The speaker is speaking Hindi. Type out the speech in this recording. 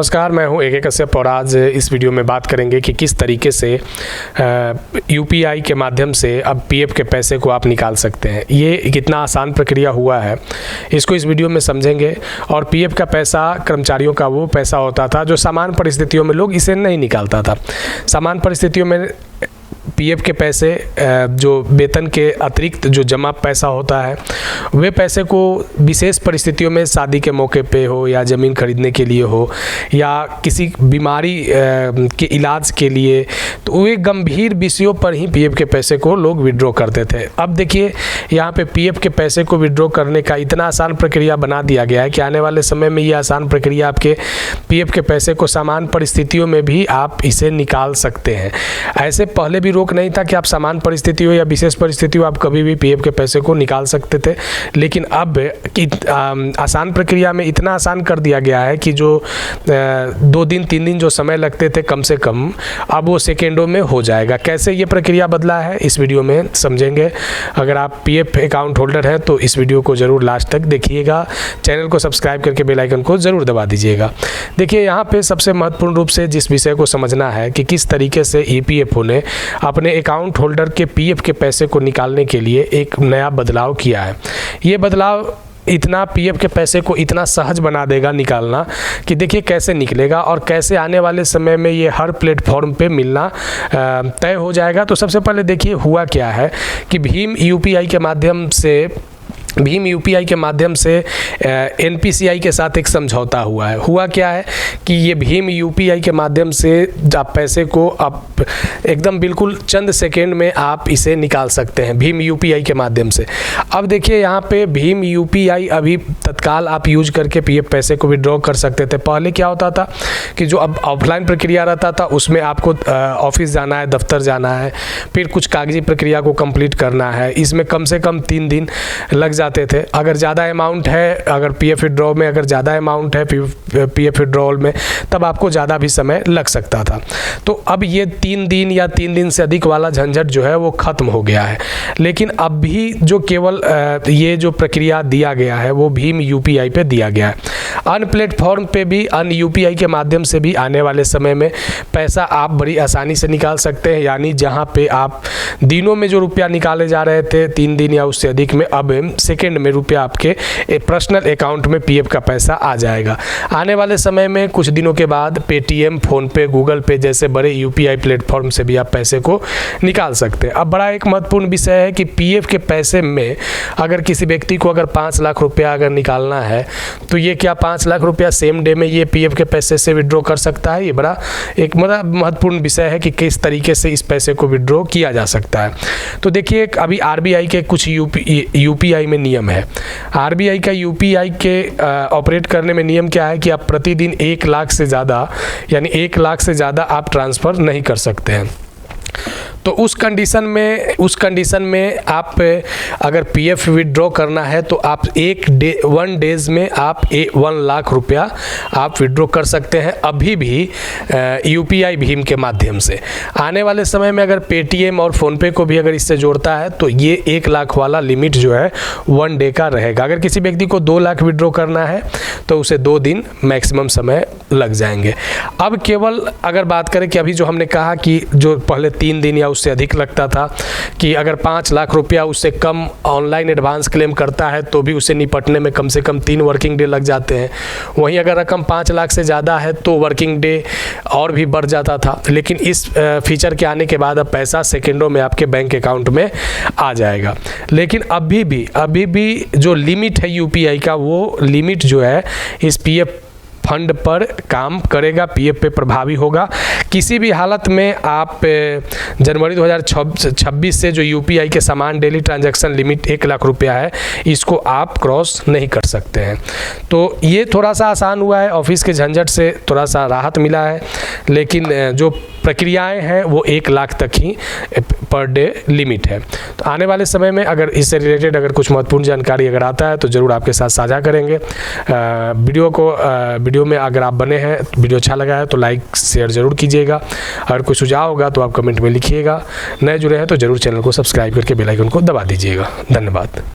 नमस्कार, मैं हूं AK कश्यप और आज इस वीडियो में बात करेंगे कि किस तरीके से UPI के माध्यम से अब PF के पैसे को आप निकाल सकते हैं। ये कितना आसान प्रक्रिया हुआ है, इसको इस वीडियो में समझेंगे। और PF का पैसा कर्मचारियों का वो पैसा होता था जो सामान्य परिस्थितियों में लोग इसे नहीं निकालता था। सामान्य परिस्थितियों में PF के पैसे जो वेतन के अतिरिक्त जो जमा पैसा होता है, वे पैसे को विशेष परिस्थितियों में शादी के मौके पे हो या ज़मीन खरीदने के लिए हो या किसी बीमारी के इलाज के लिए, तो वे गंभीर विषयों पर ही PF के पैसे को लोग विड्रॉ करते थे। अब देखिए यहाँ पे PF के पैसे को विड्रॉ करने का इतना आसान प्रक्रिया बना दिया गया है कि आने वाले समय में ये आसान प्रक्रिया आपके PF के पैसे को सामान्य परिस्थितियों में भी आप इसे निकाल सकते हैं। ऐसे पहले भी रोक नहीं था कि आप सामान्य परिस्थितियों या विशेष परिस्थितियों आप कभी भी PF के पैसे को निकाल सकते थे, लेकिन अब आसान प्रक्रिया में इतना आसान कर दिया गया है कि जो 2 दिन 3 दिन जो समय लगते थे कम से कम, अब वो सेकेंडों में हो जाएगा। कैसे ये प्रक्रिया बदला है इस वीडियो में समझेंगे। अगर आप PF अकाउंट होल्डर हैं तो इस वीडियो को ज़रूर लास्ट तक देखिएगा। चैनल को सब्सक्राइब करके बेल आइकन को ज़रूर दबा दीजिएगा। देखिए यहाँ पे सबसे महत्वपूर्ण रूप से जिस विषय को समझना है कि किस तरीके से EPFO ने अपने अकाउंट होल्डर के PF के पैसे को निकालने के लिए एक नया बदलाव किया है। ये बदलाव इतना PF के पैसे को इतना सहज बना देगा निकालना कि देखिए कैसे निकलेगा और कैसे आने वाले समय में ये हर प्लेटफॉर्म पे मिलना तय हो जाएगा। तो सबसे पहले देखिए हुआ क्या है कि भीम UPI के माध्यम से NPCI के साथ एक समझौता हुआ है। हुआ क्या है कि ये भीम UPI के माध्यम से आप पैसे को आप एकदम बिल्कुल चंद सेकेंड में आप इसे निकाल सकते हैं भीम UPI के माध्यम से। अब देखिए यहाँ पे भीम UPI अभी तत्काल आप यूज करके PF पैसे को विड्रॉ कर सकते थे। पहले क्या होता था कि जो अब ऑफलाइन प्रक्रिया रहता था उसमें आपको ऑफिस जाना है, दफ्तर जाना है, फिर कुछ कागजी प्रक्रिया को कंप्लीट करना है। इसमें कम से कम 3 दिन लग जाते थे। अगर ज़्यादा अमाउंट है, अगर PF विड्रॉ में अगर ज़्यादा अमाउंट है PF विड्रॉल में, तब आपको ज़्यादा भी समय लग सकता था। तो अब ये 3 दिन या 3 दिन से अधिक वाला झंझट जो है वो ख़त्म हो गया है। लेकिन अब भी जो केवल ये जो प्रक्रिया दिया गया है वो भीम UPI पे दिया गया है। अन्य प्लेटफॉर्म पे भी अन्य UPI के माध्यम से भी आने वाले समय में पैसा आप बड़ी आसानी से निकाल सकते हैं। यानी जहाँ पे आप दिनों में जो रुपया निकाले जा रहे थे 3 दिन या उससे अधिक में, अब सेकेंड में रुपया आपके पर्सनल अकाउंट में PF का पैसा आ जाएगा। आने वाले समय में कुछ दिनों के बाद पेटीएम, फ़ोनपे, गूगल पे जैसे बड़े UPI प्लेटफॉर्म से भी आप पैसे को निकाल सकते हैं। अब बड़ा एक महत्वपूर्ण विषय है कि PF के पैसे में अगर किसी व्यक्ति को अगर 5 लाख रुपया अगर निकालना है तो ये क्या 5 लाख रुपया सेम डे में ये PF के पैसे से विड्रॉ कर सकता है। ये बड़ा एक महत्वपूर्ण विषय है कि किस तरीके से इस पैसे को विड्रॉ किया जा सकता है। तो देखिए अभी RBI के कुछ UPI में नियम है। RBI का UPI के ऑपरेट करने में नियम क्या है कि आप प्रतिदिन 1 लाख से ज़्यादा यानी 1 लाख से ज़्यादा आप ट्रांसफ़र नहीं कर सकते हैं। तो उस कंडीशन में आप अगर PF विड्रॉ करना है तो आप 1 डेज में आप 1 लाख रुपया आप विड्रॉ कर सकते हैं अभी भी UPI भीम के माध्यम से। आने वाले समय में अगर पेटीएम और फ़ोनपे को भी अगर इससे जोड़ता है तो ये 1 लाख वाला लिमिट जो है 1 डे का रहेगा। अगर किसी व्यक्ति को 2 लाख विड्रॉ करना है तो उसे 2 दिन मैक्सिमम समय लग जाएंगे। अब केवल अगर बात करें कि अभी जो हमने कहा कि जो पहले 3 दिन या उससे अधिक लगता था कि अगर 5 लाख रुपया उससे कम ऑनलाइन एडवांस क्लेम करता है तो भी उसे निपटने में कम से कम 3 वर्किंग डे लग जाते हैं। वहीं अगर रकम 5 लाख से ज़्यादा है तो वर्किंग डे और भी बढ़ जाता था। लेकिन इस फीचर के आने के बाद अब पैसा सेकेंडों में आपके बैंक अकाउंट में आ जाएगा। लेकिन अभी भी जो लिमिट है UPI का, वो लिमिट जो है इस PF फंड पर काम करेगा, PF पे प्रभावी होगा। किसी भी हालत में आप जनवरी 2026 से जो UPI के समान डेली ट्रांजैक्शन लिमिट 1 लाख रुपया है, इसको आप क्रॉस नहीं कर सकते हैं। तो ये थोड़ा सा आसान हुआ है, ऑफिस के झंझट से थोड़ा सा राहत मिला है। लेकिन जो प्रक्रियाएं हैं वो 1 लाख तक ही पर डे लिमिट है। तो आने वाले समय में अगर इससे रिलेटेड अगर कुछ महत्वपूर्ण जानकारी अगर आता है तो ज़रूर आपके साथ साझा करेंगे। वीडियो में अगर आप बने हैं, वीडियो अच्छा लगा है तो लाइक शेयर ज़रूर कीजिएगा। अगर कोई सुझाव होगा तो आप कमेंट में लिखिएगा। नए जुड़े हैं तो ज़रूर चैनल को सब्सक्राइब करके बेल आइकन को दबा दीजिएगा। धन्यवाद।